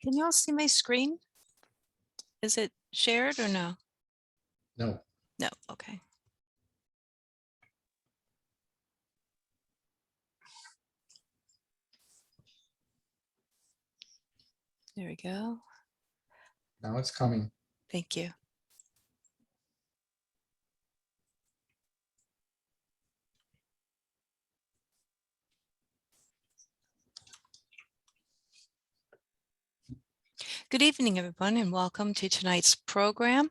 Can you all see my screen? Is it shared or no? No. No, okay. There we go. Now it's coming. Thank you. Good evening, everyone, and welcome to tonight's program.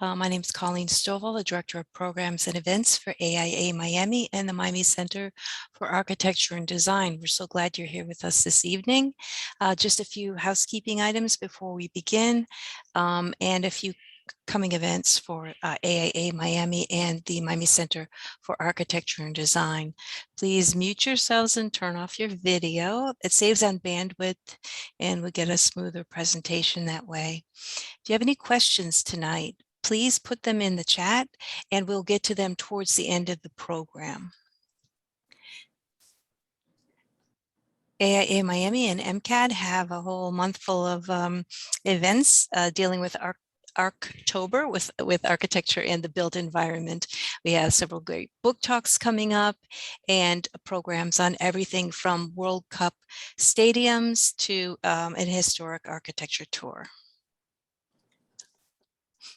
My name is Colleen Stovall, the Director of Programs and Events for AIA Miami and the Miami Center for Architecture and Design. We're so glad you're here with us this evening. Just a few housekeeping items before we begin, and a few coming events for AIA Miami and the Miami Center for Architecture and Design. Please mute yourselves and turn off your video. It saves on bandwidth and we get a smoother presentation that way. Do you have any questions tonight? Please put them in the chat and we'll get to them towards the end of the program. AIA Miami and MCAD have a whole month full of events dealing with Archtober with architecture and the built environment. We have several great book talks coming up and programs on everything from World Cup stadiums to an historic architecture tour.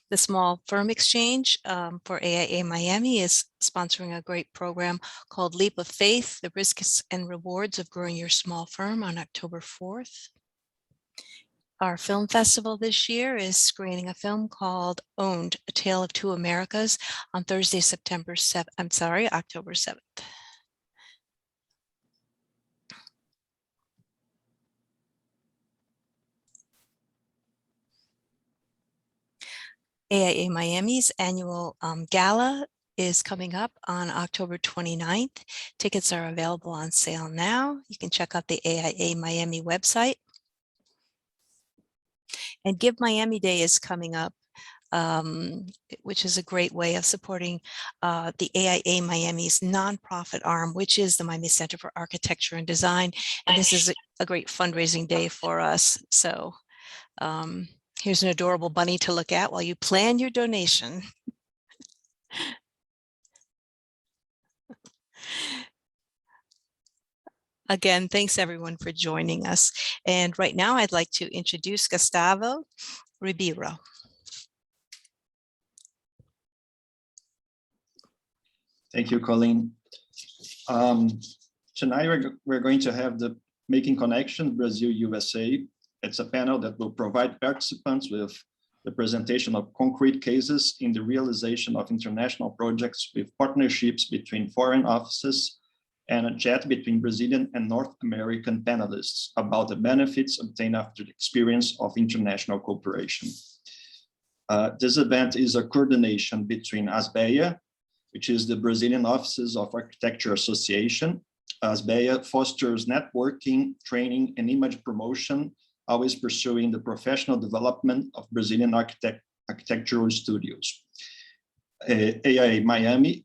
The Small Firm Exchange for AIA Miami is sponsoring a great program called Leap of Faith, the Risks and Rewards of Growing Your Small Firm on October 4th. Our film festival this year is screening a film called Owned, A Tale of Two Americas on Thursday, October 7th. AIA Miami's annual gala is coming up on October 29th. Tickets are available on sale now. You can check out the AIA Miami website. And Give Miami Day is coming up, which is a great way of supporting the AIA Miami's nonprofit arm, which is the Miami Center for Architecture and Design. And this is a great fundraising day for us. So here's an adorable bunny to look at while you plan your donation. Again, thanks everyone for joining us. And right now I'd like to introduce Gustavo Ribeiro. Thank you, Colleen. Tonight we're going to have the Making Connection Brazil USA. It's a panel that will provide participants with the presentation of concrete cases in the realization of international projects with partnerships between foreign offices and a chat between Brazilian and North American panelists about the benefits obtained after the experience of international cooperation. This event is a coordination between ASBEA, which is the Brazilian Offices of Architecture Association. ASBEA fosters networking, training, and image promotion, always pursuing the professional development of Brazilian architectural studios. AIA Miami,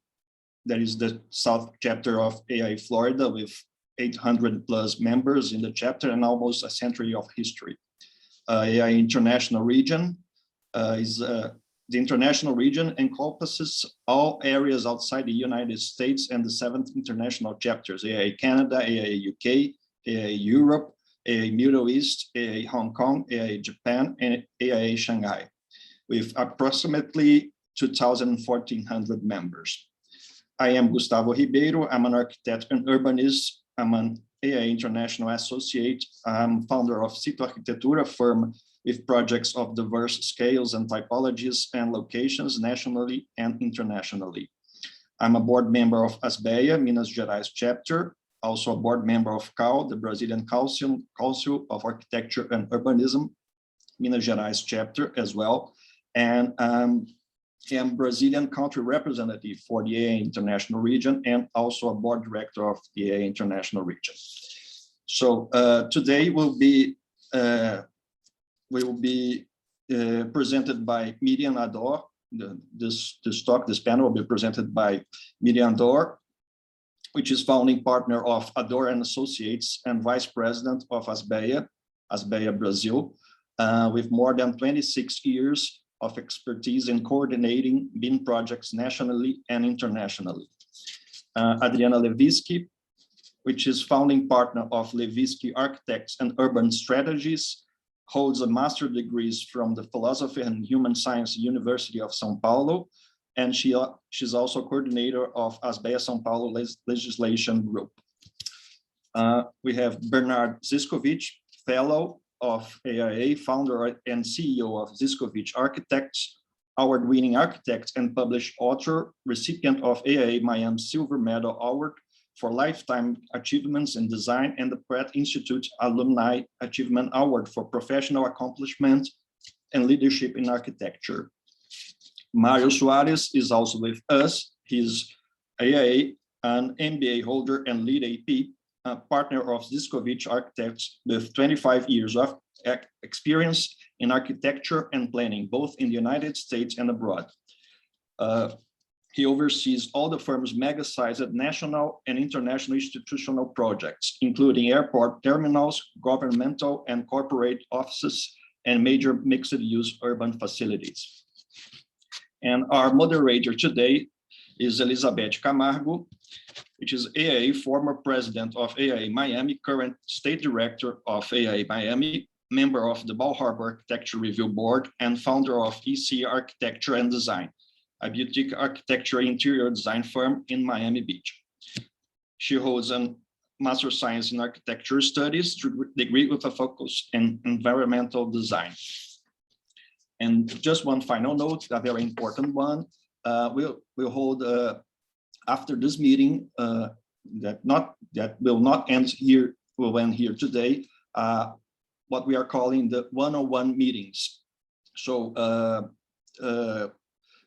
that is the South chapter of AIA Florida with 800 plus members in the chapter and almost a century of history. AIA International region the international region encompasses all areas outside the United States and the 7th international chapters, AIA Canada, AIA UK, AIA Europe, AIA Middle East, AIA Hong Kong, AIA Japan, and AIA Shanghai, with approximately 2,100 members. I am Gustavo Ribeiro. I'm an architect and urbanist. I'm an AIA International Associate. I'm founder of Cito Arquitetura firm with projects of diverse scales and typologies and locations nationally and internationally. I'm a board member of ASBEA, Minas Gerais chapter, also a board member of CAL, the Brazilian Council of Architecture and Urbanism, Minas Gerais chapter as well. And I'm Brazilian country representative for the AIA International region and also a board director of the AIA International region. So today will be presented by Miriam Addor. This panel will be presented by Miriam Addor, which is founding partner of Addor Associates and vice president of ASBEA, ASBEA Brazil, with more than 26 years of expertise in coordinating BIM projects nationally and internationally. Adriana Levisky, which is founding partner of Levisky Architects and Urban Strategies, holds a master's degrees from the Philosophy and Human Science University of São Paulo, and she's also coordinator of ASBEA São Paulo Legislation Group. We have Bernard Zyscovich, fellow of AIA, founder and CEO of Zyscovich Architects, award-winning architect and published author, recipient of AIA Miami Silver Medal Award for Lifetime Achievements in Design and the Pratt Institute Alumni Achievement Award for Professional Accomplishment and Leadership in Architecture. Mario Suarez is also with us. He's AIA, an MBA holder and lead AP, partner of Zyscovich Architects with 25 years of experience in architecture and planning, both in the United States and abroad. He oversees all the firm's mega-sized national and international institutional projects, including airport terminals, governmental and corporate offices, and major mixed-use urban facilities. And our moderator today is Elizabeth Camargo, which is AIA, former president of AIA Miami, current state director of AIA Miami, member of the Bal Harbour Architecture Review Board, and founder of EC Architecture and Design, a boutique architecture interior design firm in Miami Beach. She holds a Master of Science in Architecture Studies degree with a focus in environmental design. And just one final note, a very important one, we'll hold after this meeting that will not end here, will end here today, what we are calling the one-on-one meetings. So the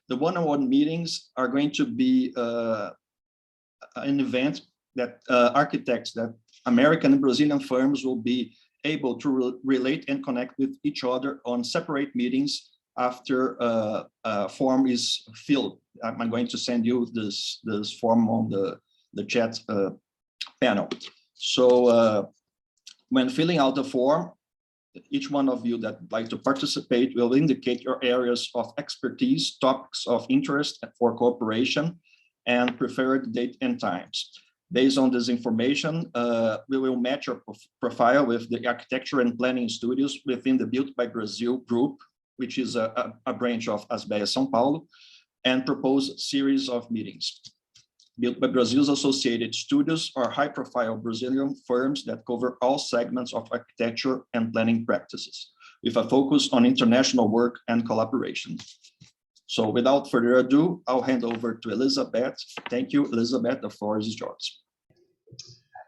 one-on-one meetings are going to be an event that architects, that American and Brazilian firms will be able to relate and connect with each other on separate meetings after a form is filled. I'm going to send you this form on the chat panel. So when filling out the form, each one of you that would like to participate will indicate your areas of expertise, topics of interest for cooperation, and preferred date and times. Based on this information, we will match your profile with the architecture and planning studios within the Built by Brazil group, which is a branch of ASBEA São Paulo, and propose a series of meetings. Built by Brazil's associated studios are high-profile Brazilian firms that cover all segments of architecture and planning practices, with a focus on international work and collaboration. So without further ado, I'll hand over to Elizabeth. Thank you, Elizabeth. The floor is yours.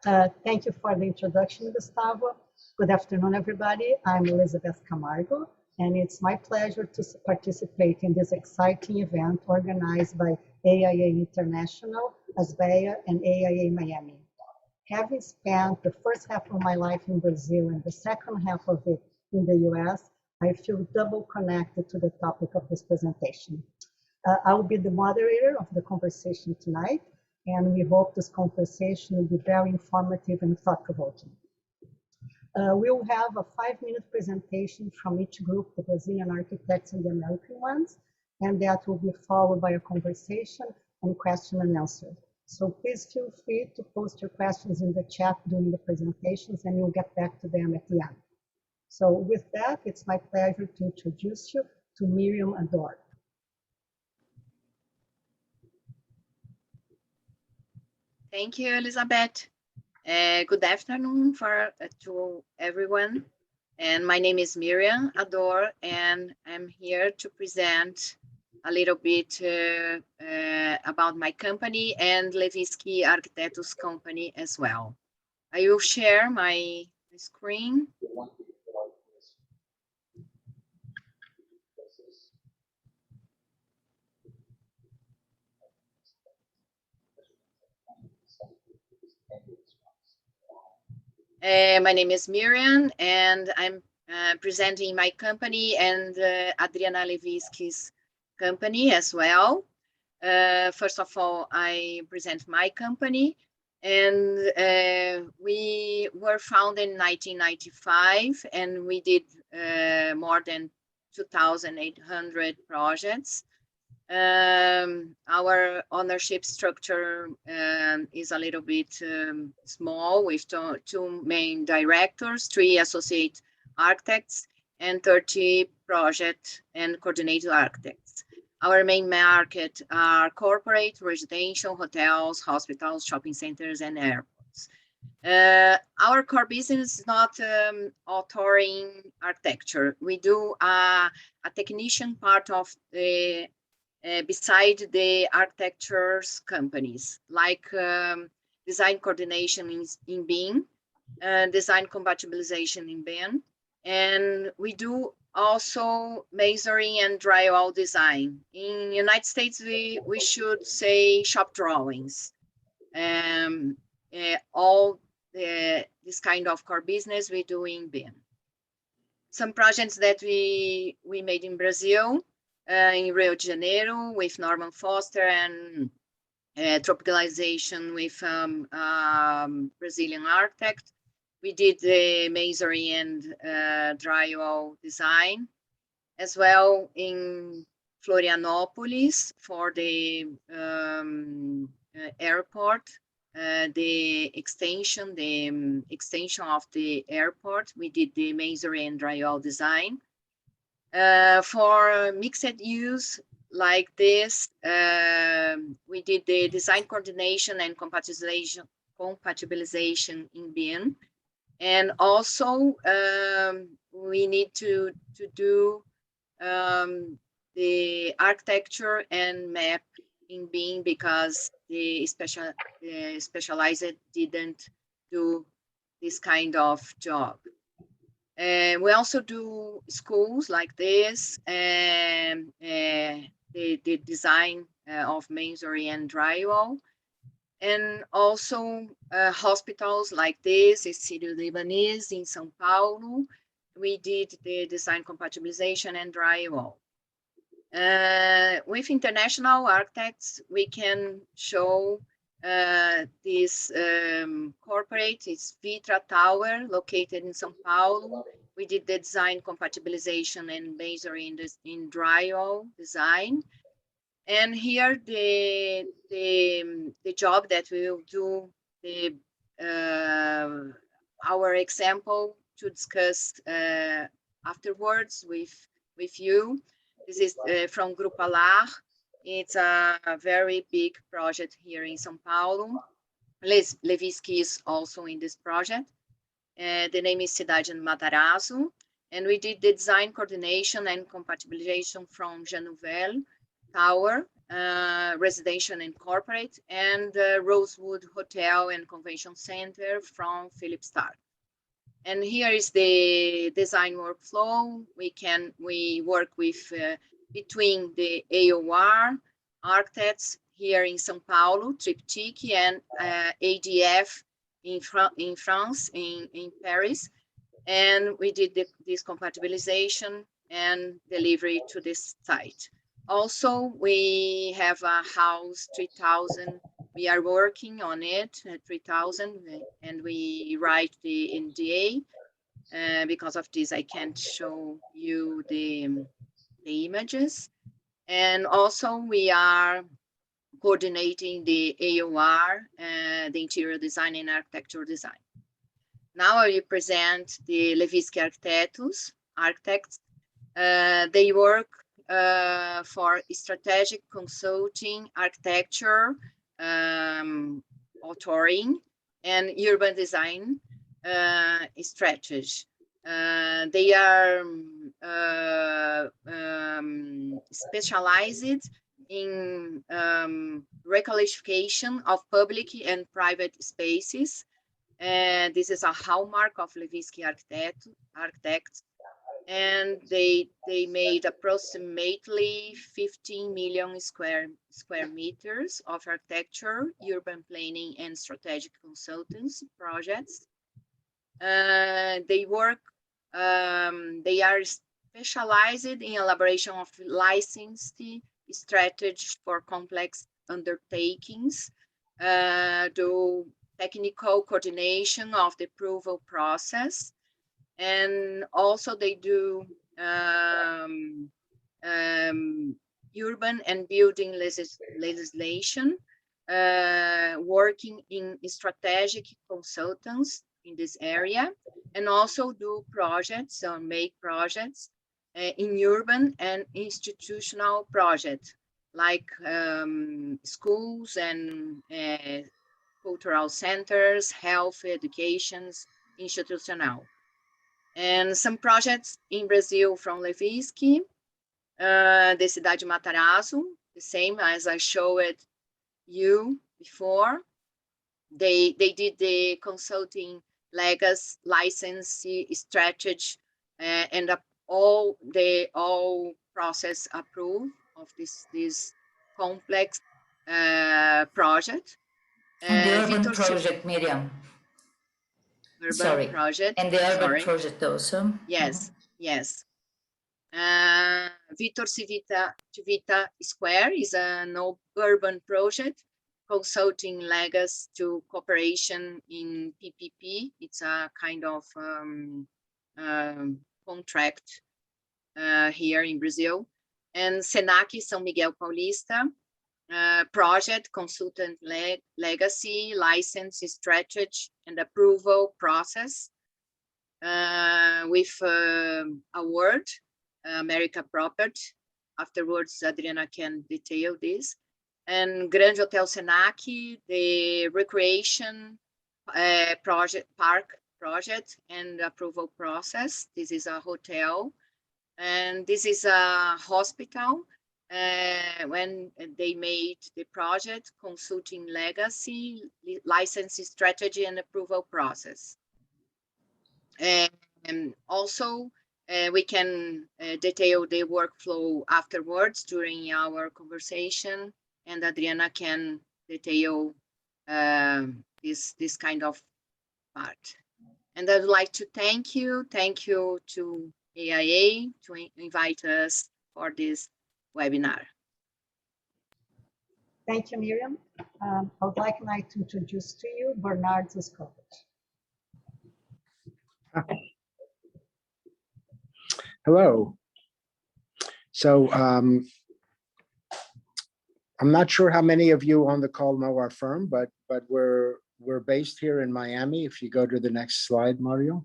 Thank you for the introduction, Gustavo. Good afternoon, everybody. I'm Elizabeth Camargo, and it's my pleasure to participate in this exciting event organized by AIA International, ASBEA, and AIA Miami. Having spent the first half of my life in Brazil and the second half of it in the US, I feel double connected to the topic of this presentation. I will be the moderator of the conversation tonight, and we hope this conversation will be very informative and thought-provoking. We will have a 5-minute presentation from each group, the Brazilian architects and the American ones, and that will be followed by a conversation and question and answer. So please feel free to post your questions in the chat during the presentations, and we'll get back to them at the end. So with that, it's my pleasure to introduce you to Miriam Addor. Thank you, Elizabeth. Good afternoon to everyone. And my name is Miriam Addor, and I'm here to present a little bit about my company and Levisky Arquitetos company as well. I will share my screen. My name is Miriam, and I'm presenting my company and Adriana Levisky's company as well. First of all, I present my company. And we were founded in 1995, and we did more than 2,800 projects. Our ownership structure is a little bit small, with two main directors, 3 associate architects, and 30 project and coordinator architects. Our main market are corporate, residential, hotels, hospitals, shopping centers, and airports. Our core business is not authoring architecture. We do a technician part of the beside the architecture's companies, like design coordination in BIM, design compatibilization in BIM, and we do also masonry and drywall design. In United States, we should say shop drawings. All this kind of core business we do in BIM. Some projects that we made in Brazil, in Rio de Janeiro with Norman Foster, and tropicalization with Brazilian architect. We did the masonry and drywall design, as well in Florianopolis for the airport, the extension of the airport. We did the masonry and drywall design. For mixed use like this, we did the design coordination and compatibilization in BIM. And also we need to do the architecture and map in BIM, because the specialized didn't do this kind of job. We also do schools like this, and the design of masonry and drywall, and also hospitals like this, Sírio-Libanês in São Paulo. We did the design compatibilization and drywall. With international architects, we can show this corporate, it's Vitra Tower, located in São Paulo. We did the design compatibilization and masonry in drywall design. And here the job that we will do, our example to discuss afterwards with you. This is from Grupo Alar. It's a very big project here in São Paulo. Levisky is also in this project. The name is Cidade no Matarazzo. And we did the design coordination and compatibilization from Januvel Tower, residential and corporate, and Rosewood Hotel and Convention Center from Philip Stark. And here is the design workflow. We work with between the AOR architects here in São Paulo, Triptych, and ADF in France, in Paris. And we did this compatibilization and delivery to this site. Also, we have a house 3000. We are working on it, 3000, and we write the NDA. Because of this, I can't show you the images. And also, we are coordinating the AOR, the interior design and architecture design. Now I will present the Levisky architects. They work for strategic consulting, architecture, authoring, and urban design strategy. They are specialized in requalification of public and private spaces. This is a hallmark of Levisky architects. And they made approximately 15 million square meters of architecture, urban planning, and strategic consultants projects. They are specialized in elaboration of licensed strategies for complex undertakings, though technical coordination of the approval process. And also they do urban and building legislation, working in strategic consultants in this area, and also do projects or make projects in urban and institutional projects like schools and cultural centers, health, education, institutional. And some projects in Brazil from Levisky, the Cidade de Matarazzo, the same as I showed you before. They did the consulting legacy license strategy and all process approved of this complex project. And the urban Victor project, Miriam. Urban Sorry. project. And the urban Sorry. project also. Yes, yes. Vitor Civita Square is an urban project consulting legacy to cooperation in PPP. It's a kind of contract here in Brazil. And Senac São Miguel Paulista, project consultant legacy, license strategy and approval process with award, America Property. Afterwards, Adriana can detail this. And Grande Hotel Senac, the recreation park project and approval process. This is a hotel. And this is a hospital. When they made the project, consulting legacy, license strategy and approval process. And also, we can detail the workflow afterwards during our conversation, and Adriana can detail this kind of part. And I'd like to thank you to AIA to invite us for this webinar. Thank you, Miriam. I would like now to introduce to you Bernard Zyscovich. Hello. So I'm not sure how many of you on the call know our firm, but we're based here in Miami. If you go to the next slide, Mario.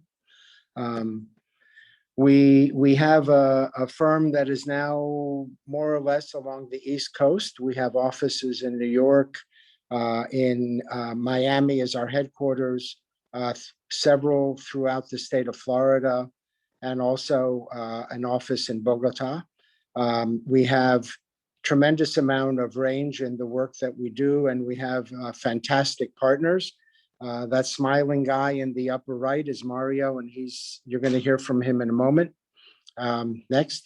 We have a firm that is now more or less along the East Coast. We have offices in New York, in Miami is our headquarters, several throughout the state of Florida, and also an office in Bogota. We have tremendous amount of range in the work that we do, and we have fantastic partners. That smiling guy in the upper right is Mario, and you're going to hear from him in a moment. Next.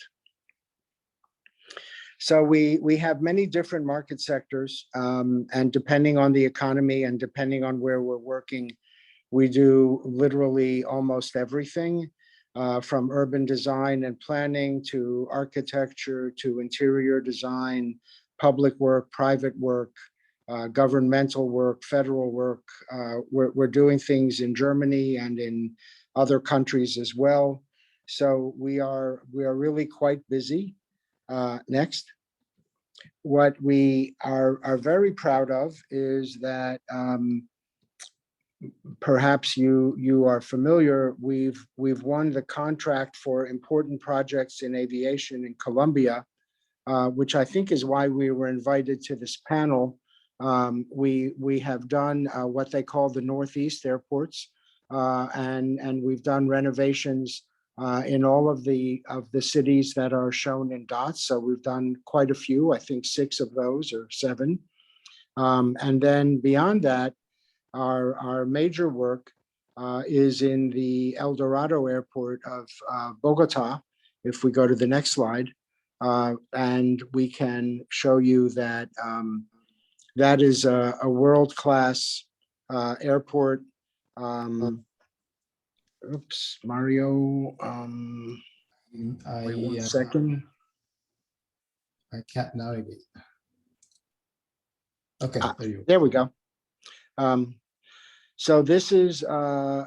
So we have many different market sectors, and depending on the economy and depending on where we're working, we do literally almost everything, from urban design and planning to architecture to interior design, public work, private work, governmental work, federal work. We're doing things in Germany and in other countries as well. So we are really quite busy. Next. What we are very proud of is that perhaps you are familiar, we've won the contract for important projects in aviation in Colombia, which I think is why we were invited to this panel. We have done what they call the Northeast airports, and we've done renovations in all of the cities that are shown in dots. So we've done quite a few, I think 6 of those or 7. And then beyond that, our major work is in the El Dorado airport of Bogota. If we go to the next slide, and we can show you that that is a world-class airport. Oops, Mario. Wait 1 second. I can't navigate. Okay, there you go. There we go. So this is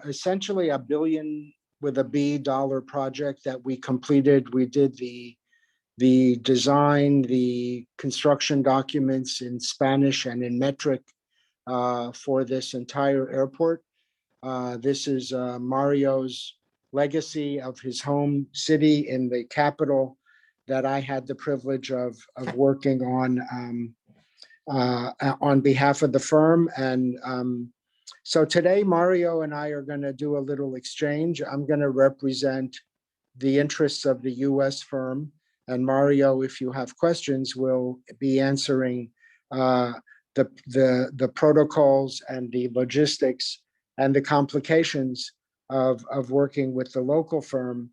essentially $1 billion with a B dollar project that we completed. We did the design, the construction documents in Spanish and in metric for this entire airport. This is Mario's legacy of his home city in the capital that I had the privilege of working on behalf of the firm. And so today, Mario and I are going to do a little exchange. I'm going to represent the interests of the US firm. And Mario, if you have questions, will be answering the protocols and the logistics and the complications of working with the local firm.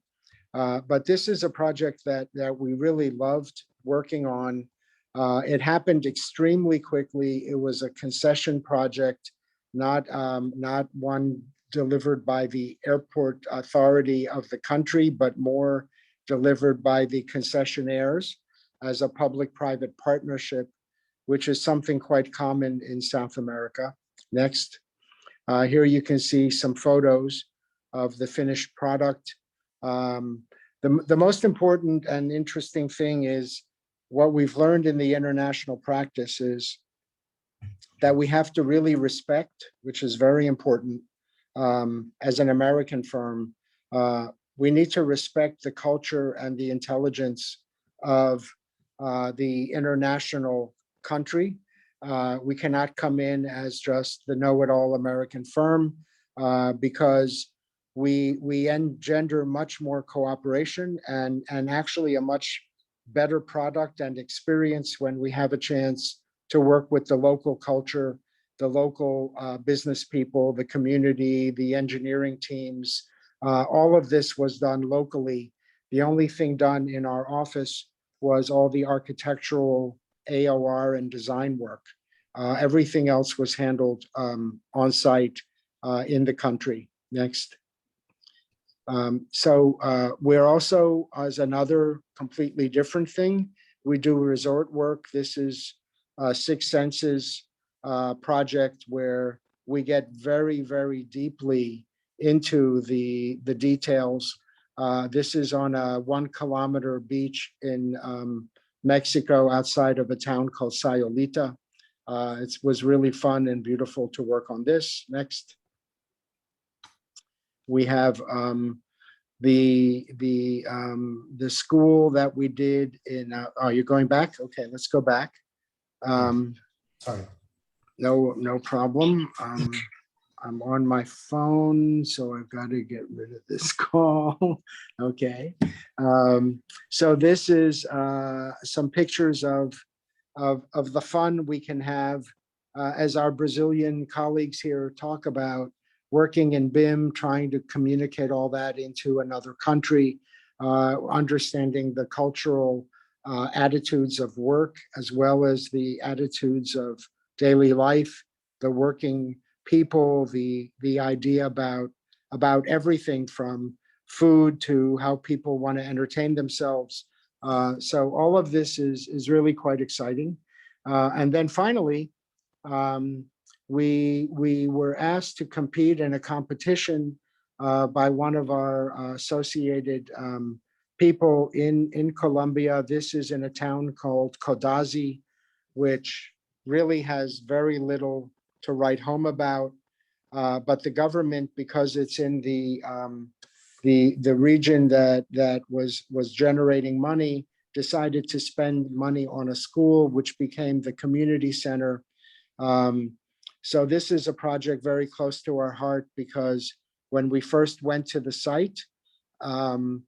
But this is a project that we really loved working on. It happened extremely quickly. It was a concession project, not one delivered by the airport authority of the country, but more delivered by the concessionaires as a public-private partnership, which is something quite common in South America. Next. Here you can see some photos of the finished product. The most important and interesting thing is what we've learned in the international practice is that we have to really respect, which is very important as an American firm. We need to respect the culture and the intelligence of the international country. We cannot come in as just the know-it-all American firm because we engender much more cooperation and actually a much better product and experience when we have a chance to work with the local culture, the local business people, the community, the engineering teams. All of this was done locally. The only thing done in our office was all the architectural AOR and design work. Everything else was handled on site in the country. Next. So we're also, as another completely different thing, we do resort work. This is Six Senses project where we get very, very deeply into the details. This is on a 1 kilometer beach in Mexico outside of a town called Sayulita. It was really fun and beautiful to work on this. Next. We have the school that we did in, are you going back? Okay, let's go back. Sorry. No problem. I'm on my phone, so I've got to get rid of this call. Okay. So this is some pictures of the fun we can have as our Brazilian colleagues here talk about working in BIM, trying to communicate all that into another country, understanding the cultural attitudes of work, as well as the attitudes of daily life, the working people, the idea about everything from food to how people want to entertain themselves. So all of this is really quite exciting. And then finally, we were asked to compete in a competition by one of our associated people in Colombia. This is in a town called Codazzi, which really has very little to write home about. But the government, because it's in the region that was generating money, decided to spend money on a school, which became the community center. So this is a project very close to our heart because when we first went to the site, all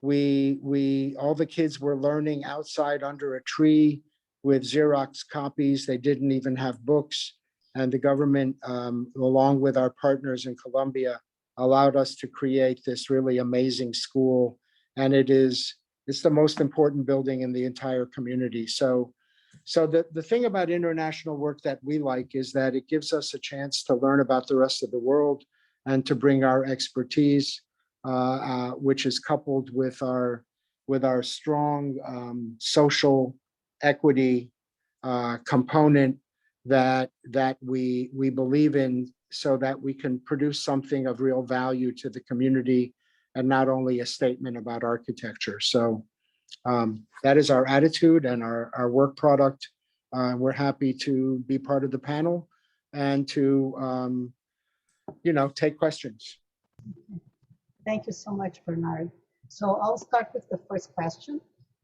the kids were learning outside under a tree with Xerox copies. They didn't even have books. And the government, along with our partners in Colombia, allowed us to create this really amazing school. And it's the most important building in the entire community. So the thing about international work that we like is that it gives us a chance to learn about the rest of the world and to bring our expertise, which is coupled with our strong social equity component that we believe in so that we can produce something of real value to the community and not only a statement about architecture. So that is our attitude and our work product. We're happy to be part of the panel and to, take questions. Thank you so much, Bernard. So I'll start with the first question.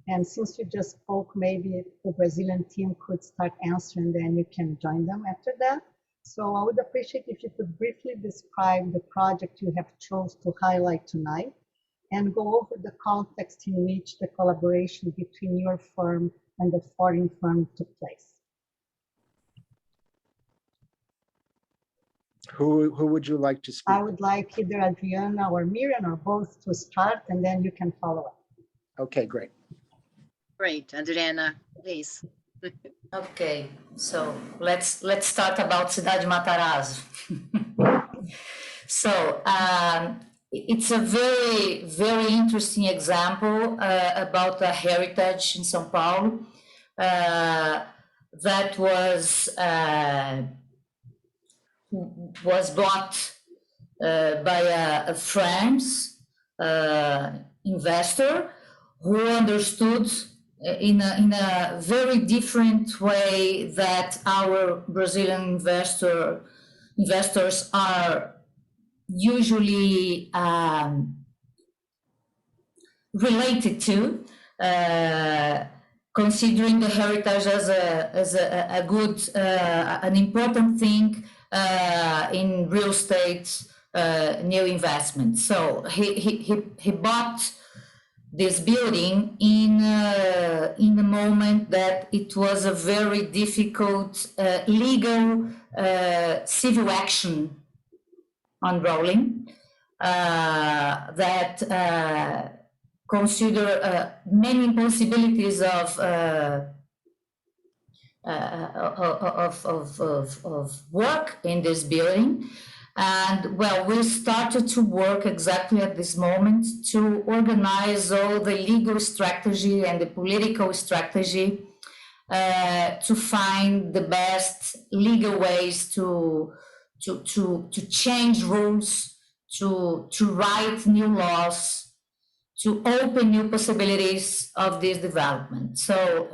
And since you just spoke, maybe the Brazilian team could start answering, then you can join them after that. So I would appreciate if you could briefly describe the project you have chose to highlight tonight and go over the context in which the collaboration between your firm and the foreign firm took place. Who would you like to speak? I would like either Adriana or Miriam or both to start, and then you can follow up. Okay, great. Great, Adriana, please. Okay, so let's start about Cidade Matarazzo. So it's a very, very interesting example about the heritage in São Paulo that was bought by a French investor who understood in a very different way that our Brazilian investors are usually related to, considering the heritage as a good, an important thing in real estate new investment. So he bought this building in the moment that it was a very difficult legal civil action unrolling that consider many impossibilities of work in this building. And well, we started to work exactly at this moment to organize all the legal strategy and the political strategy to find the best legal ways to change rules, to write new laws, to open new possibilities of this development. So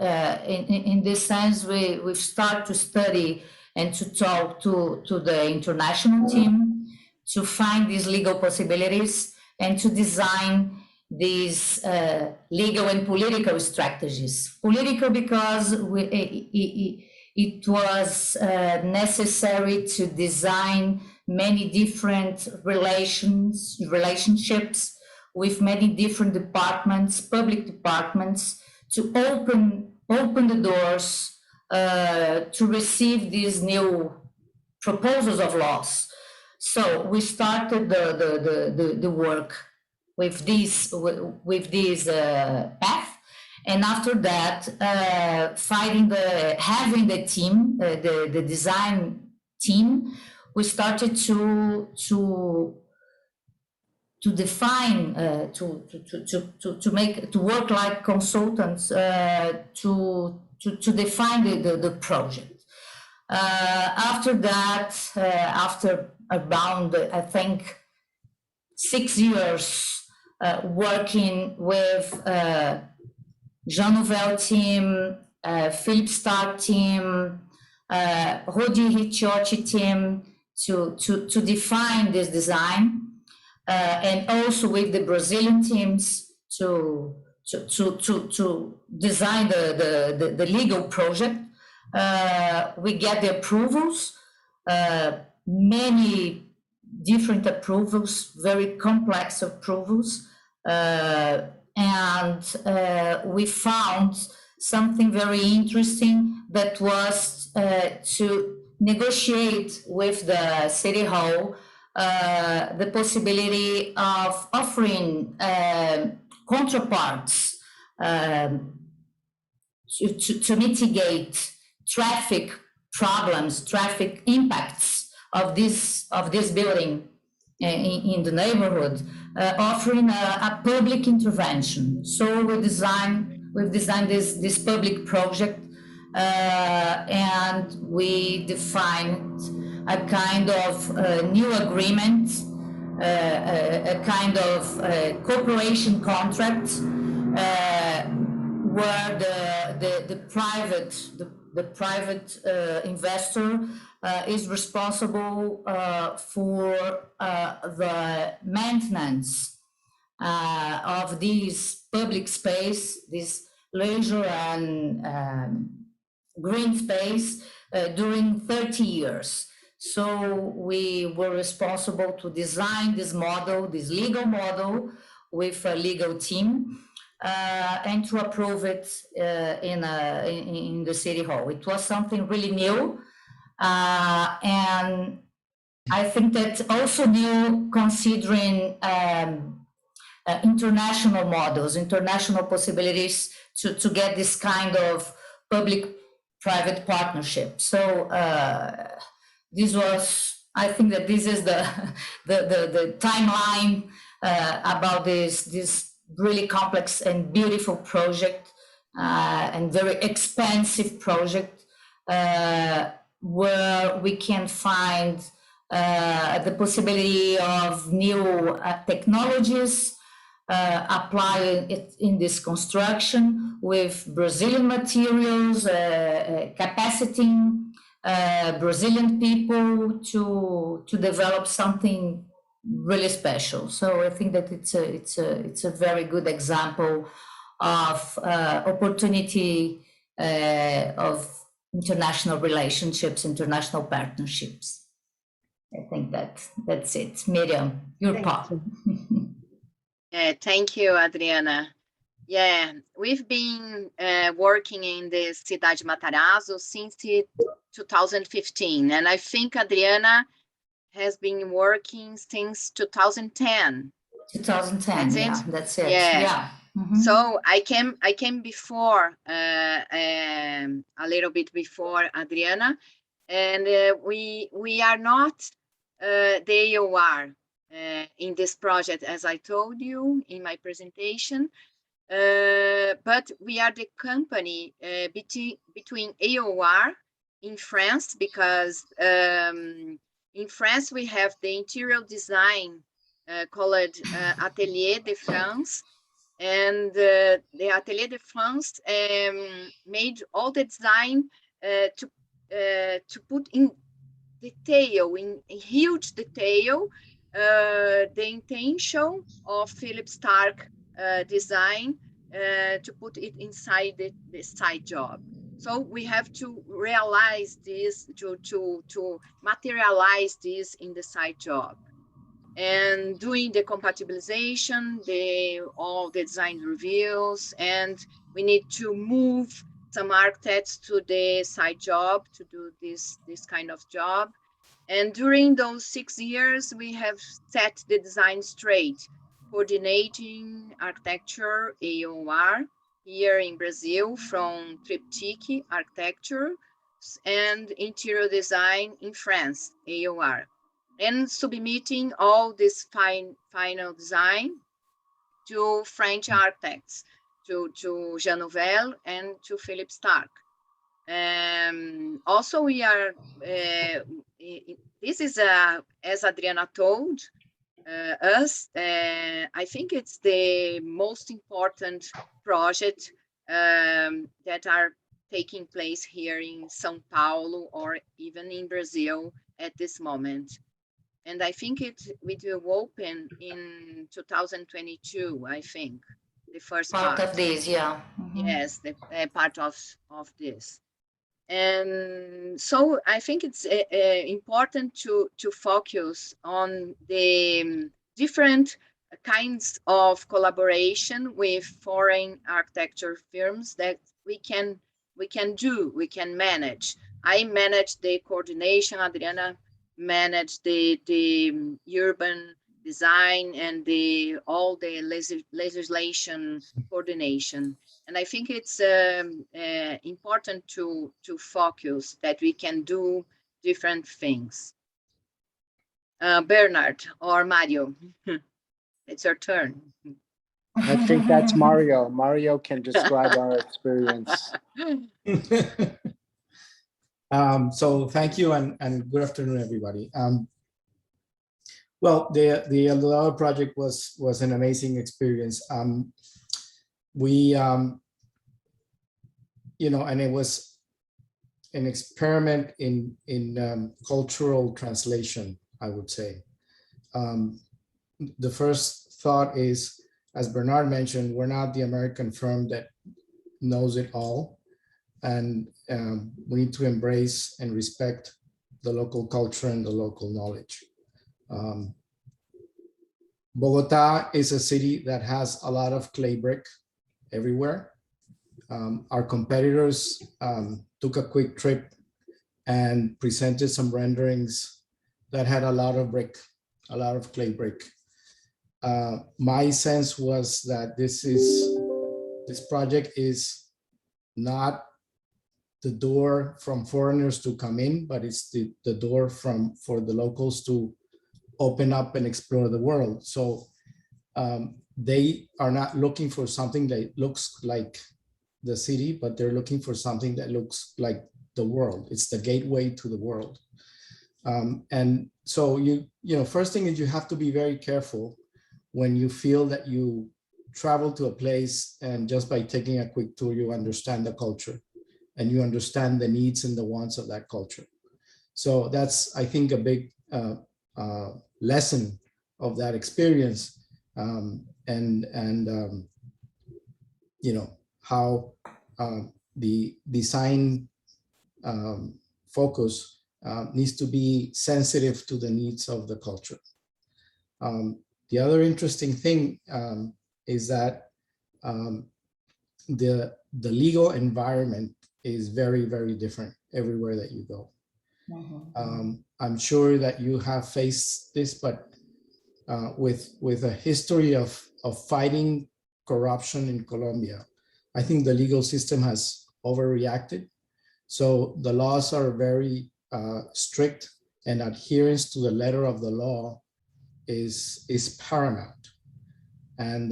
in this sense, we've started to study and to talk to the international team to find these legal possibilities and to design these legal and political strategies. Political because it was necessary to design many different relationships with many different departments, public departments, to open the doors to receive these new proposals of laws. So we started the work with this path, and after that, having the team, the design team, we started to define, to work like consultants to define the project. After that, after around, I think, 6 years working with Jean Nouvel team, Philip Stark team, Rodi Ricciotti team to define this design, and also with the Brazilian teams to design the legal project. We get the approvals, many different approvals, very complex approvals, and we found something very interesting that was to negotiate with the City Hall the possibility of offering counterparts to mitigate traffic problems, traffic impacts of this building in the neighborhood, offering a public intervention. So we've designed this public project, and we defined a kind of new agreement, a kind of cooperation contract where the private investor is responsible for the maintenance of this public space, this leisure and green space during 30 years. So we were responsible to design this model, this legal model, with a legal team and to approve it in the City Hall. It was something really new. And I think that also new considering international models, international possibilities to get this kind of public-private partnership. So this was, I think that this is the timeline about this really complex and beautiful project and very expensive project where we can find the possibility of new technologies apply it in this construction with Brazilian materials, capaciting Brazilian people to develop something really special. So I think that it's a very good example of opportunity of international relationships, international partnerships. I think that's it. Miriam, your part. Thank you, Adriana. Yeah, we've been working in the Cidade Matarazzo since 2015, and I think Adriana has been working since 2010. 2010, that's it. Yeah. Mm-hmm. So I came before, a little bit before Adriana, and we are not the AOR in this project, as I told you in my presentation, but we are the company between AOR in France, because in France we have the interior design called Atelier de France, and the Atelier de France made all the design to put in detail, in huge detail, the intention of Philip Stark design to put it inside the site job. So we have to realize this, to materialize this in the site job. And doing the compatibilization, all the design reviews, and we need to move some architects to the site job to do this kind of job. And during those 6 years, we have set the design straight, coordinating architecture, AOR, here in Brazil from Triptych Architecture, and interior design in France, AOR, and submitting all this final design to French architects, to Jean Nouvel and to Philip Stark. Also, we are, this is, as Adriana told us, I think it's the most important project that are taking place here in São Paulo or even in Brazil at this moment. And I think it will open in 2022, I think, the first part of this, yeah. Mm-hmm. Yes, the part of this. And so I think it's important to focus on the different kinds of collaboration with foreign architecture firms that we can manage. I manage the coordination, Adriana managed the urban design and all the legislation coordination. And I think it's important to focus that we can do different things. Bernard or Mario, it's your turn. I think that's Mario. Mario can describe our experience. So thank you and good afternoon, everybody. Well, the Addor project was an amazing experience. We, you know, and it was an experiment in cultural translation, I would say. The first thought is, as Bernard mentioned, we're not the American firm that knows it all. And we need to embrace and respect the local culture and the local knowledge. Bogota is a city that has a lot of clay brick everywhere. Our competitors took a quick trip and presented some renderings that had a lot of brick, a lot of clay brick. My sense was that this project is not the door from foreigners to come in, but it's the door for the locals to open up and explore the world. So they are not looking for something that looks like the city, but they're looking for something that looks like the world. It's the gateway to the world. And so you know, first thing is you have to be very careful when you feel that you travel to a place and just by taking a quick tour, you understand the culture and you understand the needs and the wants of that culture. So that's, I think, a big lesson of that experience, you know, how the design focus needs to be sensitive to the needs of the culture. The other interesting thing is that the legal environment is very, very different everywhere that you go. I'm sure that you have faced this, but with a history of fighting corruption in Colombia, I think the legal system has overreacted. So the laws are very strict, and adherence to the letter of the law is paramount. And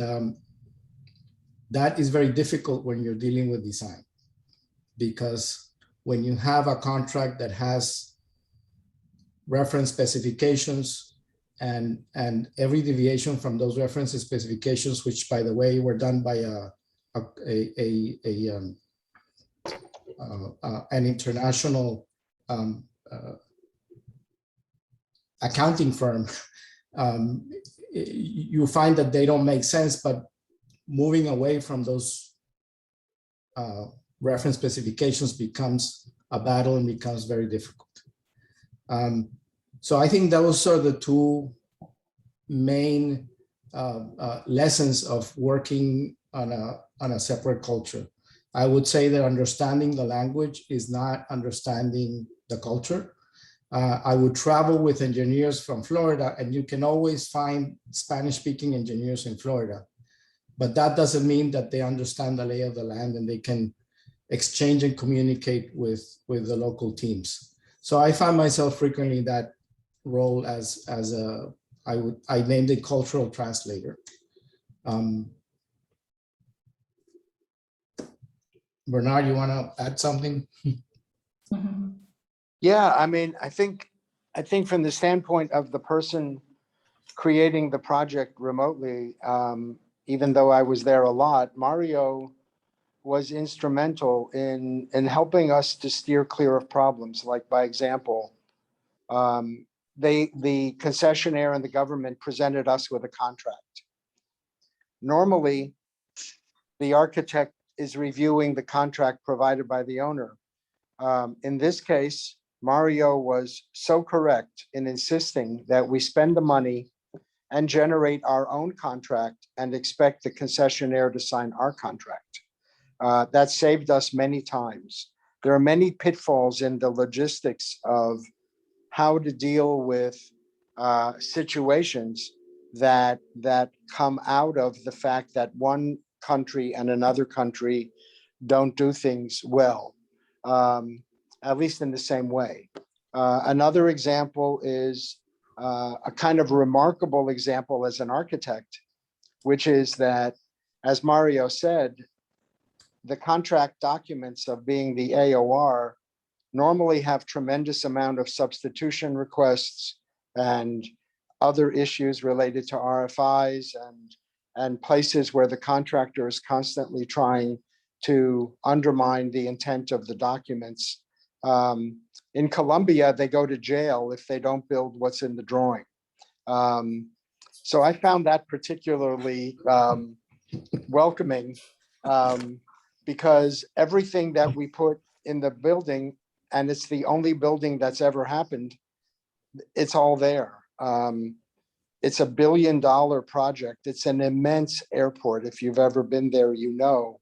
that is very difficult when you're dealing with design, because when you have a contract that has reference specifications and every deviation from those reference specifications, which by the way were done by an international accounting firm, you find that they don't make sense, but moving away from those reference specifications becomes a battle and becomes very difficult. So I think those are the two main lessons of working on a separate culture. I would say that understanding the language is not understanding the culture. I would travel with engineers from Florida, and you can always find Spanish-speaking engineers in Florida, but that doesn't mean that they understand the lay of the land and they can exchange and communicate with the local teams. So I find myself frequently in that role as I named it cultural translator. Bernard, you want to add something? Yeah, I mean, I think from the standpoint of the person creating the project remotely, even though I was there a lot, Mario was instrumental in helping us to steer clear of problems. Like, by example, the concessionaire and the government presented us with a contract. Normally, the architect is reviewing the contract provided by the owner. In this case, Mario was so correct in insisting that we spend the money and generate our own contract and expect the concessionaire to sign our contract. That saved us many times. There are many pitfalls in the logistics of how to deal with situations that come out of the fact that one country and another country don't do things well, at least in the same way. Another example is a kind of remarkable example as an architect, which is that, as Mario said, the contract documents of being the AOR normally have tremendous amount of substitution requests and other issues related to RFIs and places where the contractor is constantly trying to undermine the intent of the documents. In Colombia, they go to jail if they don't build what's in the drawing. So I found that particularly welcoming because everything that we put in the building, and it's the only building that's ever happened, it's all there. It's $1 billion project. It's an immense airport. If you've ever been there, you know.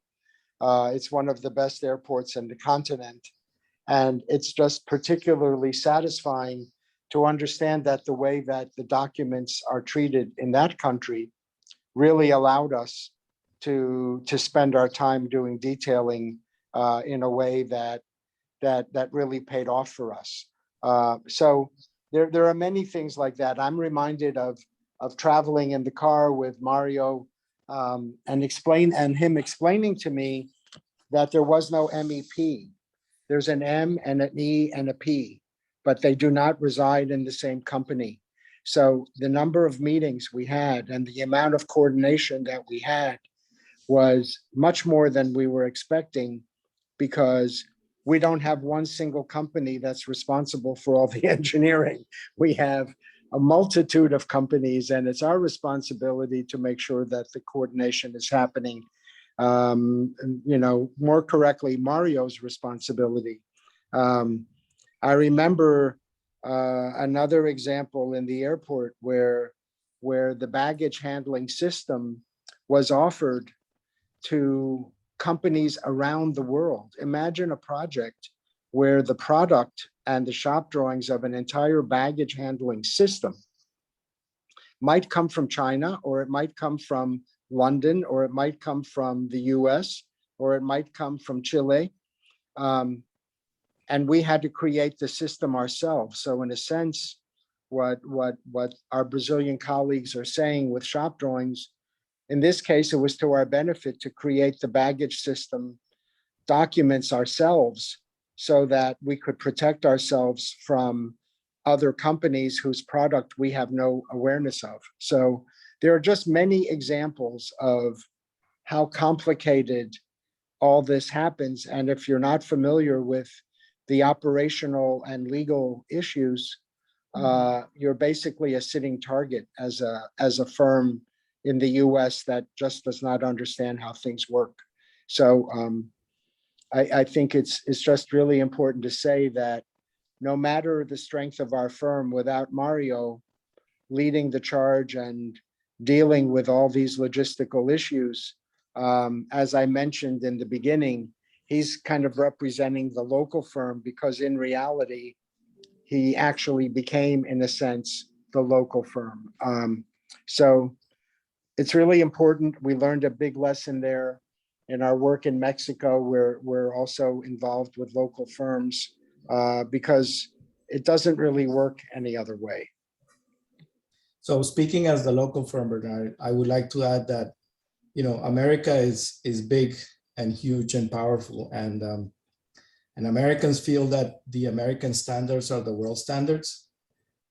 It's one of the best airports in the continent. And it's just particularly satisfying to understand that the way that the documents are treated in that country really allowed us to spend our time doing detailing in a way that really paid off for us. So there are many things like that. I'm reminded of traveling in the car with Mario and him explaining to me that there was no MEP. There's an M and an E and a P, but they do not reside in the same company. So the number of meetings we had and the amount of coordination that we had was much more than we were expecting, because we don't have one single company that's responsible for all the engineering. We have a multitude of companies, and it's our responsibility to make sure that the coordination is happening. More correctly, Mario's responsibility. I remember another example in the airport where the baggage handling system was offered to companies around the world. Imagine a project where the product and the shop drawings of an entire baggage handling system might come from China, or it might come from London, or it might come from the US, or it might come from Chile. And we had to create the system ourselves. So in a sense, what our Brazilian colleagues are saying with shop drawings, in this case, it was to our benefit to create the baggage system documents ourselves so that we could protect ourselves from other companies whose product we have no awareness of. So there are just many examples of how complicated all this happens. And if you're not familiar with the operational and legal issues, you're basically a sitting target as a firm in the US that just does not understand how things work. So I think it's just really important to say that no matter the strength of our firm, without Mario leading the charge and dealing with all these logistical issues, as I mentioned in the beginning, he's kind of representing the local firm, because in reality, he actually became, in a sense, the local firm. So it's really important. We learned a big lesson there. In our work in Mexico, we're also involved with local firms because it doesn't really work any other way. So speaking as the local firm, Bernard, I would like to add that, America is big and huge and powerful, and Americans feel that the American standards are the world standards.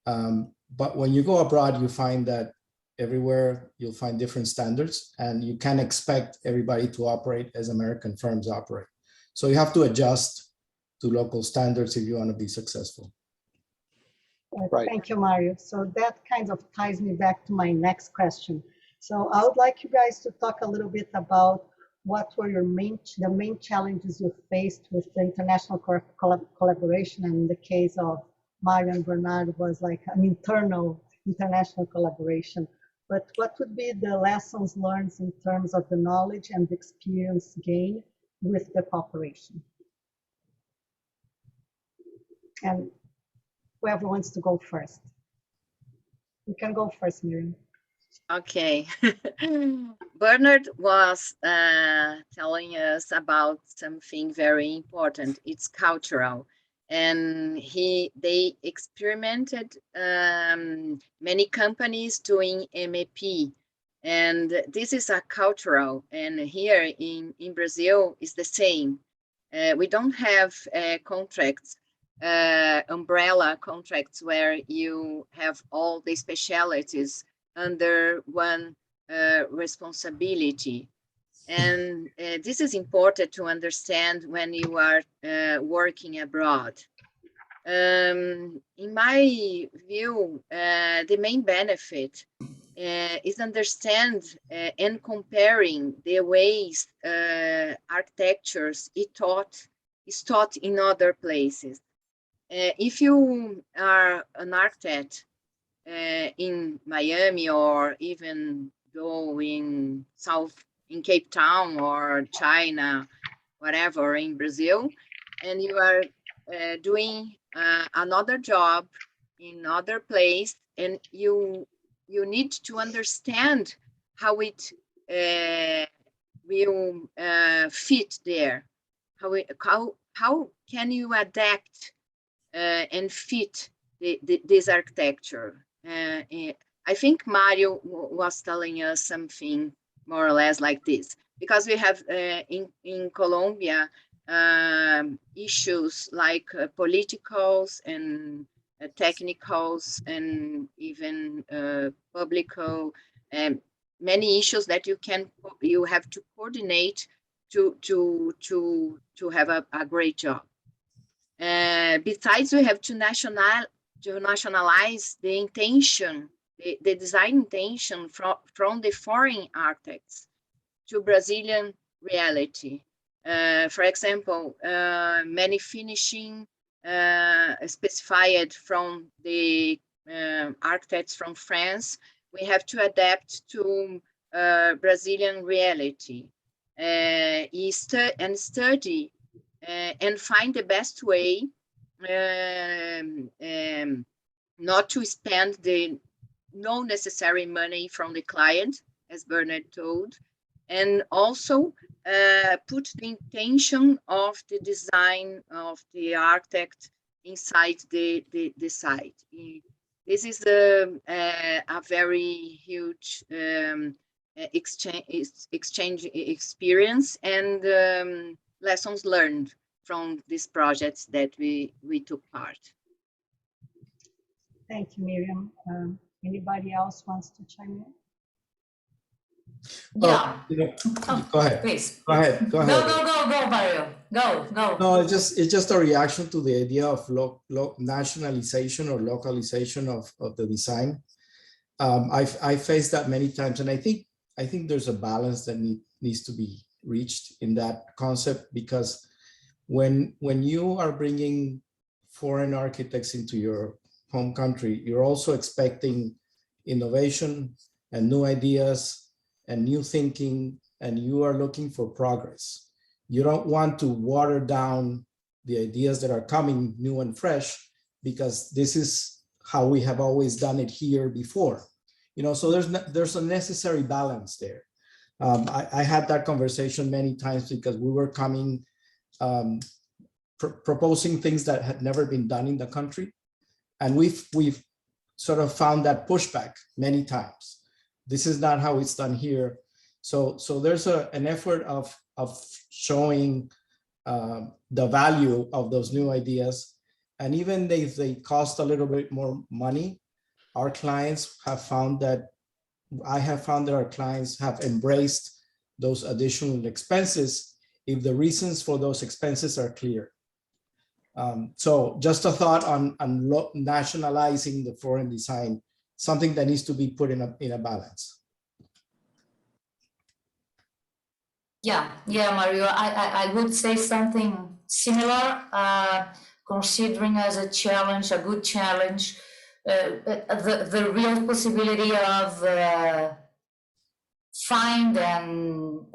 But when you go abroad, you find that everywhere you'll find different standards, and you can't expect everybody to operate as American firms operate. So you have to adjust to local standards if you want to be successful. Right. Thank you, Mario. So that kind of ties me back to my next question. So I would like you guys to talk a little bit about what were the main challenges you faced with the international collaboration. And in the case of Mario and Bernard, was like an internal international collaboration. But what would be the lessons learned in terms of the knowledge and the experience gained with the cooperation? And whoever wants to go first. You can go first, Miriam. Okay. Bernard was telling us about something very important. It's cultural. And they experimented many companies doing MEP. And this is a cultural, and here in Brazil is the same. We don't have contracts umbrella contracts where you have all the specialties under one responsibility. And this is important to understand when you are working abroad. In my view, the main benefit is understand and comparing the ways architectures is taught in other places. If you are an architect in Miami, or even go in Cape Town or China, whatever, in Brazil, and you are doing another job in other place, and you need to understand how it will fit there. How can you adapt and fit this architecture? I think Mario was telling us something more or less like this, because we have in Colombia issues like politicals and technicals and even publical, many issues that you have to coordinate to have a great job. Besides, we have to nationalize the intention, the design intention from the foreign architects to Brazilian reality. For example, many finishing specified from the architects from France, we have to adapt to Brazilian reality and study and find the best way not to spend the no necessary money from the client, as Bernard told, and also put the intention of the design of the architect inside the site. This is a very huge exchange experience and lessons learned from these projects that we took part. Thank you, Miriam. Anybody else wants to chime in? Yeah. Go ahead. Please. Go ahead. Go ahead. Go, Mario. Go. No, it's just a reaction to the idea of nationalization or localization of the design. I faced that many times, and I think there's a balance that needs to be reached in that concept, because when you are bringing foreign architects into your home country, you're also expecting innovation and new ideas and new thinking, and you are looking for progress. You don't want to water down the ideas that are coming new and fresh, because this is how we have always done it here before. So there's a necessary balance there. I had that conversation many times, because we were coming, proposing things that had never been done in the country. And we've sort of found that pushback many times. This is not how it's done here. So there's an effort of showing the value of those new ideas. And even if they cost a little bit more money, our clients have found that, I have found that our clients have embraced those additional expenses if the reasons for those expenses are clear. So just a thought on nationalizing the foreign design, something that needs to be put in a balance. Yeah, Mario, I would say something similar, considering as a challenge, a good challenge, the real possibility of find and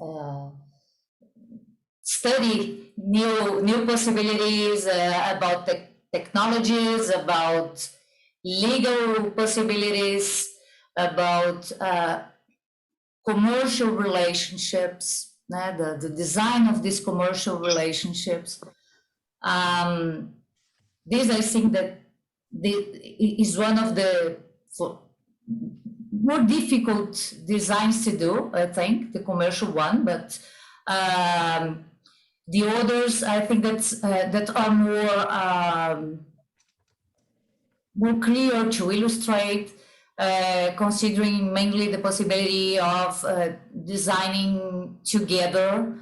study new possibilities about technologies, about legal possibilities, about commercial relationships, the design of these commercial relationships. This, I think, that is one of the more difficult designs to do, I think, the commercial one, but The others, I think that are more clear to illustrate, considering mainly the possibility of designing together,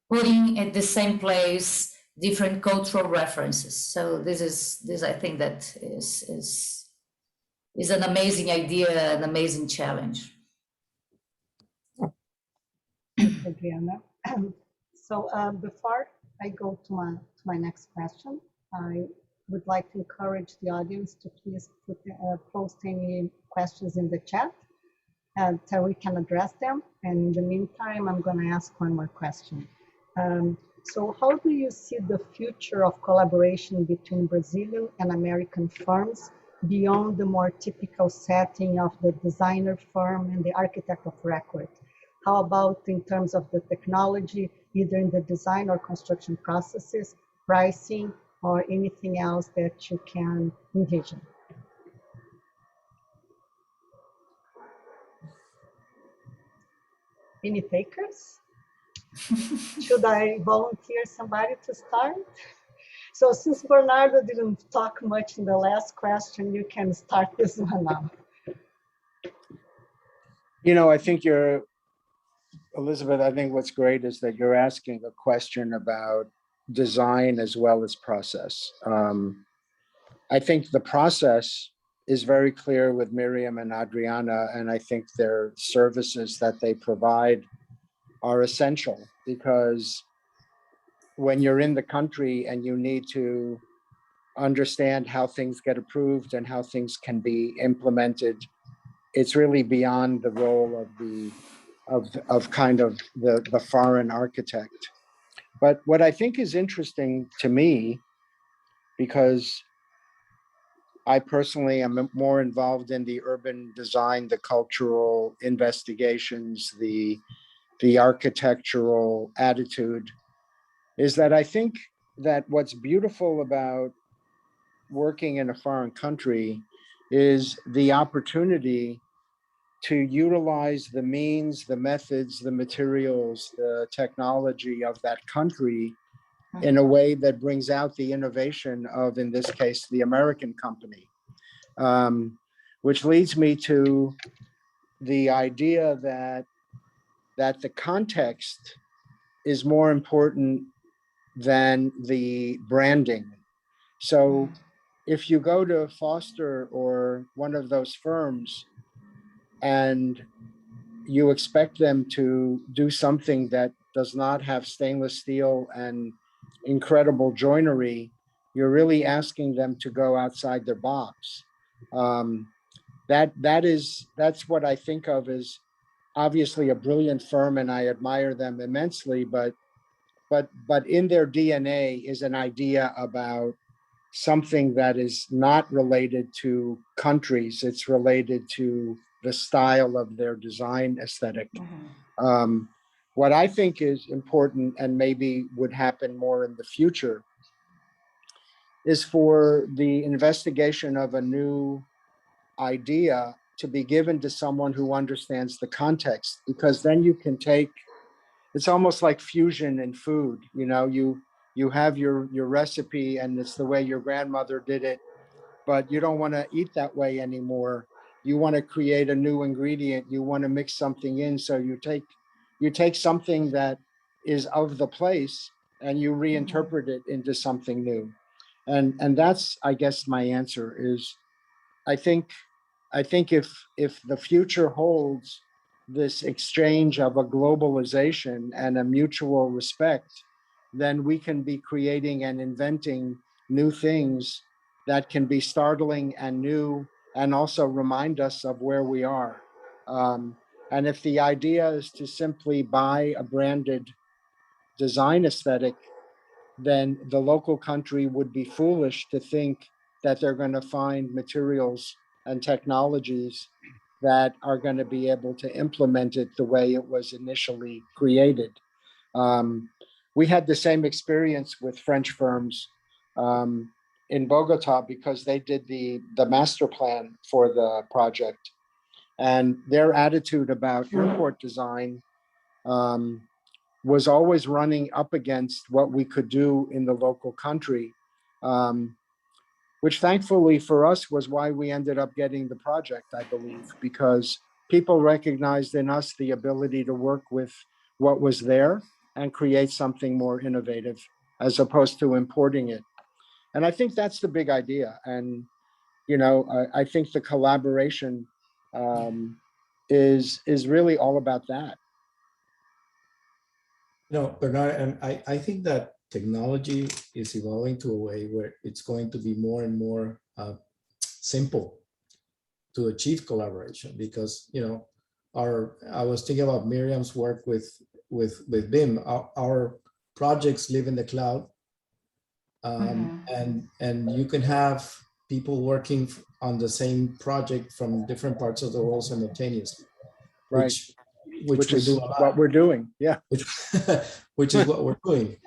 putting at the same place different cultural references. So this I think that is an amazing idea, an amazing challenge. Thanks, Adriana. So before I go to my next question, I would like to encourage the audience to please post any questions in the chat so we can address them. And in the meantime, I'm going to ask one more question. So how do you see the future of collaboration between Brazilian and American firms beyond the more typical setting of the designer firm and the architect of record? How about in terms of the technology, either in the design or construction processes, pricing, or anything else that you can envision? Any takers? Should I volunteer somebody to start? So since Bernardo didn't talk much in the last question, you can start this one now. You know, I think Elizabeth, I think what's great is that you're asking a question about design as well as process. I think the process is very clear with Miriam and Adriana, and I think their services that they provide are essential, because when you're in the country and you need to understand how things get approved and how things can be implemented, it's really beyond the role of kind of the foreign architect. But what I think is interesting to me, because I personally am more involved in the urban design, the cultural investigations, the architectural attitude, is that I think that what's beautiful about working in a foreign country is the opportunity to utilize the means, the methods, the materials, the technology of that country in a way that brings out the innovation of, in this case, the American company. Which leads me to the idea that the context is more important than the branding. So if you go to Foster or one of those firms and you expect them to do something that does not have stainless steel and incredible joinery, you're really asking them to go outside their box. That's what I think of as obviously a brilliant firm, and I admire them immensely, but in their DNA is an idea about something that is not related to countries. It's related to the style of their design aesthetic. What I think is important, and maybe would happen more in the future, is for the investigation of a new idea to be given to someone who understands the context, because then you can take, it's almost like fusion in food. You know, you have your recipe and it's the way your grandmother did it, but you don't want to eat that way anymore. You want to create a new ingredient. You want to mix something in. So you take something that is of the place and you reinterpret it into something new. And that's, I guess, my answer is, I think if the future holds this exchange of a globalization and a mutual respect, then we can be creating and inventing new things that can be startling and new, and also remind us of where we are. And if the idea is to simply buy a branded design aesthetic, then the local country would be foolish to think that they're going to find materials and technologies that are going to be able to implement it the way it was initially created. We had the same experience with French firms in Bogota, because they did the master plan for the project, and their attitude about airport design was always running up against what we could do in the local country, which thankfully for us was why we ended up getting the project, I believe, because people recognized in us the ability to work with what was there and create something more innovative as opposed to importing it. And I think that's the big idea. And, you know, I think the collaboration is really all about that. No, Bernard, and I think that technology is evolving to a way where it's going to be more and more simple to achieve collaboration, because, you know, I was thinking about Miriam's work with BIM. Our projects live in the cloud, and you can have people working on the same project from different parts of the world simultaneously, Right. which is we do a lot. what we're doing. Yeah. Which is what we're doing.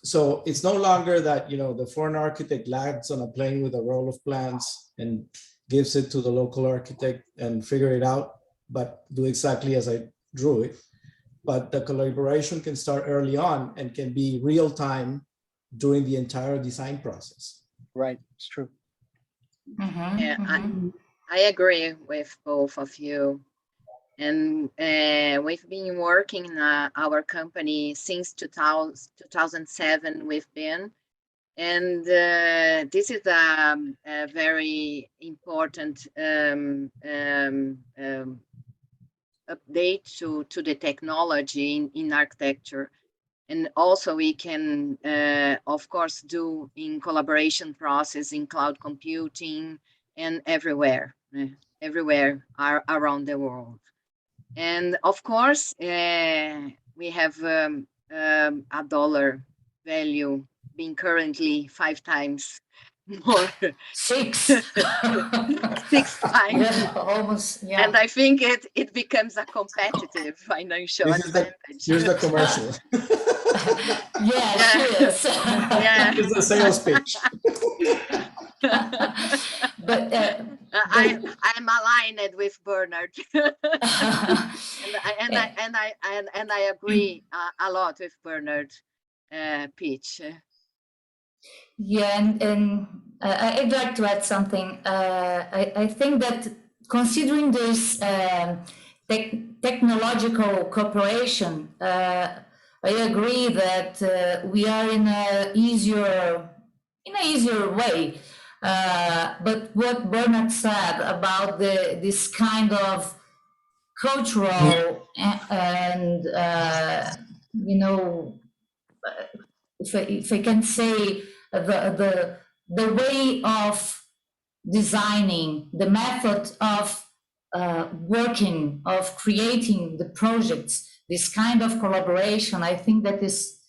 So it's no longer that, you know, the foreign architect lands on a plane with a roll of plans and gives it to the local architect and figure it out, but do exactly as I drew it. But the collaboration can start early on and can be real time during the entire design process. Right, it's true. Yeah, I agree with both of you. And we've been working in our company since 2007 with BIM. And this is a very important update to the technology in architecture. And also we can, of course, do in collaboration process in cloud computing and everywhere around the world. And of course, we have a dollar value being currently 5 times more. 6. 6 times. Yeah, almost, yeah. And I think it becomes a competitive financial advantage. Here's the commercial. Yeah, cheers. Yeah. Here's the sales pitch. But I'm aligned with Bernard, and I agree a lot with Bernard pitch. Yeah, and I'd like to add something. I think that considering this technological cooperation, I agree that we are in a easier way. But what Bernard said about this kind of cultural and you know, if I can say, the way of designing, the method of working, of creating the projects, this kind of collaboration, I think that is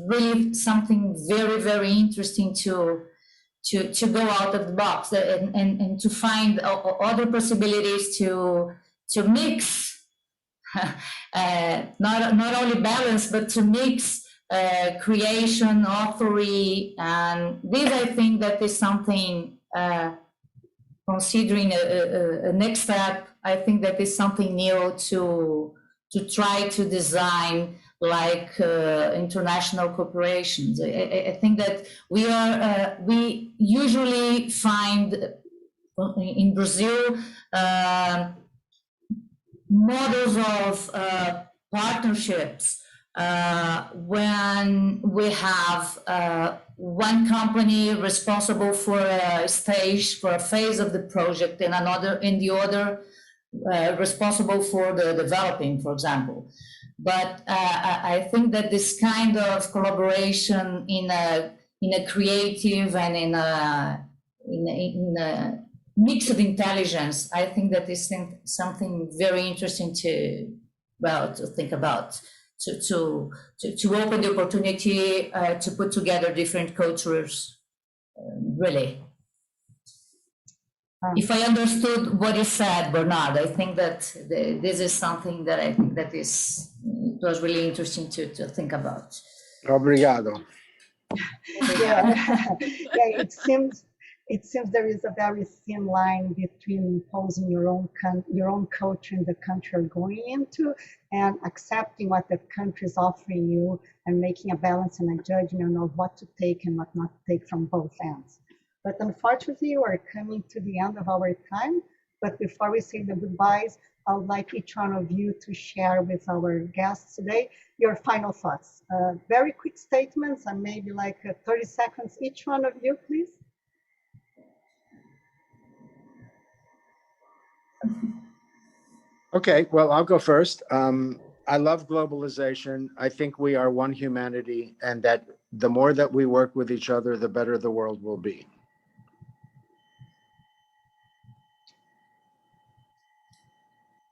really something very, very interesting to go out of the box and to find other possibilities to mix, not only balance, but to mix creation, authory, and this, I think that is something, considering a next step, I think that is something new to try to design, like international corporations. I think that we usually find in Brazil models of partnerships when we have one company responsible for a stage, for a phase of the project, and the other responsible for the developing, for example. But I think that this kind of collaboration in a creative and in a mix of intelligence, I think that is something very interesting to think about, to open the opportunity to put together different cultures, really. If I understood what you said, Bernard, I think that this is something that I think that it was really interesting to think about. Obrigado. Yeah, it seems it seems there is a very thin line between imposing your own culture in the country you're going into and accepting what the country is offering you and making a balance and a judgment of what to take and what not to take from both ends. But unfortunately, we're coming to the end of our time. But before we say the goodbyes, I would like each one of you to share with our guests today your final thoughts. Very quick statements and maybe like 30 seconds each one of you, please. Okay, well, I'll go first. I love globalization. I think we are one humanity, and that the more that we work with each other, the better the world will be.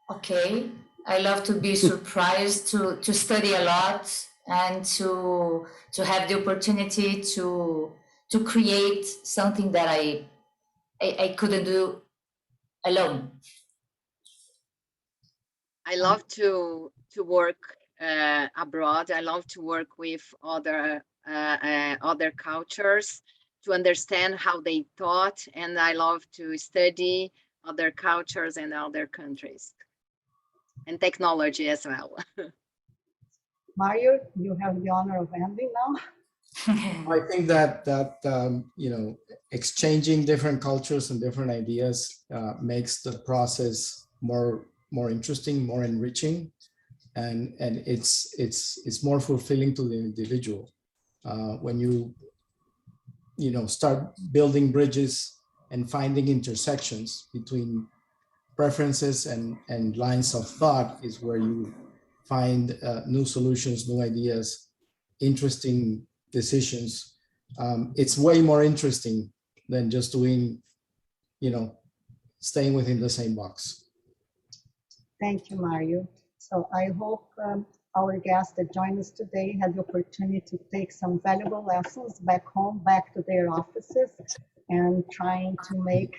Okay, I love to be surprised, to study a lot, and to have the opportunity to create something that I couldn't do alone. I love to work abroad. I love to work with other cultures to understand how they thought, and I love to study other cultures and other countries and technology as well. Mario, you have the honor of ending now. I think that you know, exchanging different cultures and different ideas makes the process more interesting, more enriching, and it's more fulfilling to the individual when you know, start building bridges and finding intersections between preferences and lines of thought is where you find new solutions, new ideas, interesting decisions. It's way more interesting than just doing, you know, staying within the same box. Thank you, Mario. So I hope our guests that joined us today had the opportunity to take some valuable lessons back home, back to their offices, and trying to make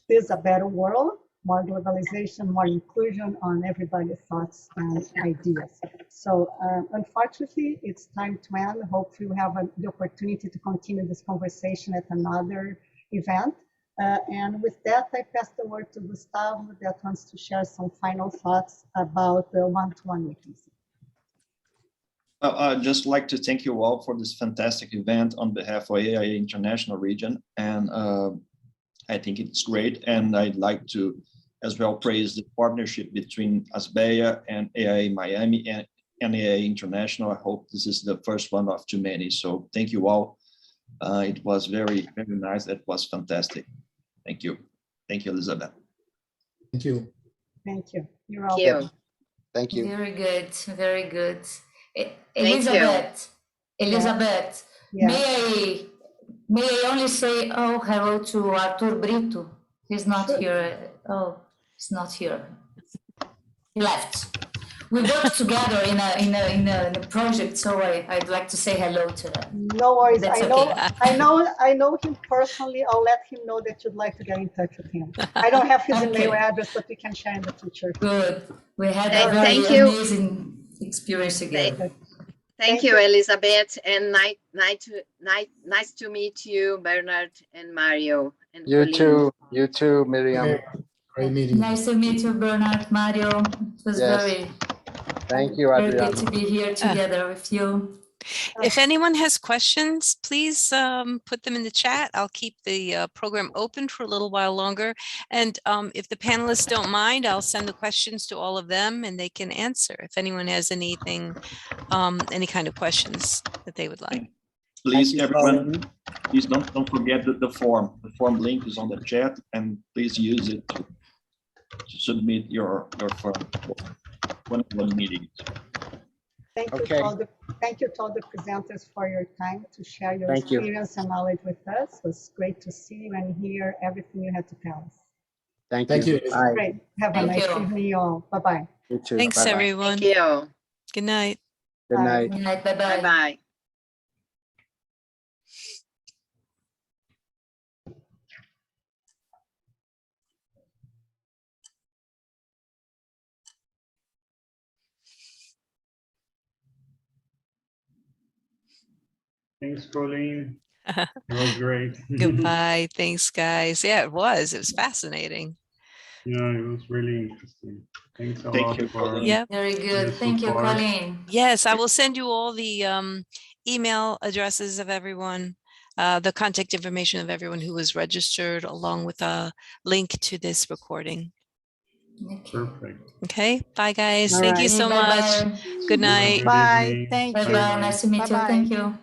this a better world, more globalization, more inclusion on everybody's thoughts and ideas. So unfortunately, it's time to end. Hopefully we have the opportunity to continue this conversation at another event. And with that, I pass the word to Gustavo that wants to share some final thoughts about the one-to-one meetings. I'd just like to thank you all for this fantastic event on behalf of AIA International region. And I think it's great. And I'd like to as well praise the partnership between ASBEA and AIA Miami and AIA International. I hope this is the first one of too many. So thank you all. It was very, very nice. That was fantastic. Thank you. Thank you, Elizabeth. Thank you. Thank you. You're Thank welcome. you. Thank you. Very good, very good. Elizabeth. Elizabeth, Yes. may I only say hello to Arthur Brito? He's not Sure. here. Oh, he's not here. He left. We worked together in a project, so I'd like to say hello to them. No worries. That's I know him personally. I'll let him know that you'd like to get in touch with him. I don't have his email address, but we can share in the future. Good. We had Thank a very you. amazing experience together. Thank you, Elizabeth, and nice to meet you, Bernard and Mario. And You too, Miriam. Great meeting. Nice to meet you, Bernard, Mario. It was very Thank you, very Adriana. good to be here together with you. If anyone has questions, please put them in the chat. I'll keep the program open for a little while longer. And if the panelists don't mind, I'll send the questions to all of them and they can answer if anyone has anything, any kind of questions that they would like. Please, everyone, please don't forget the form. The form link is on the chat, and please use it to submit your form for one meeting. Thank you, thank you to all the presenters for your time to share your experience and knowledge with us. It was great to see you and hear everything you had to tell us. Thank you. Great. Have a nice evening, all. Bye-bye. You too. Thanks, Bye-bye. everyone. Thank you. Good night. Good night. Good night. Bye-bye. Bye-bye. Thanks, Colleen. It was great. Goodbye. Thanks, guys. Yeah, it was. It was fascinating. Yeah, it was really interesting. Thanks a Thank lot you, for Colleen. Yep. Very your good. Thank you, support. Colleen. Yes, I will send you all the email addresses of everyone, the contact information of everyone who was registered, along with a link to this recording. Okay. Perfect. Okay, bye guys. All Thank you right. so Bye much. bye. Good Have a night. good Bye. evening. Thank Bye you. bye. Nice to meet you. Bye-bye. Thank you.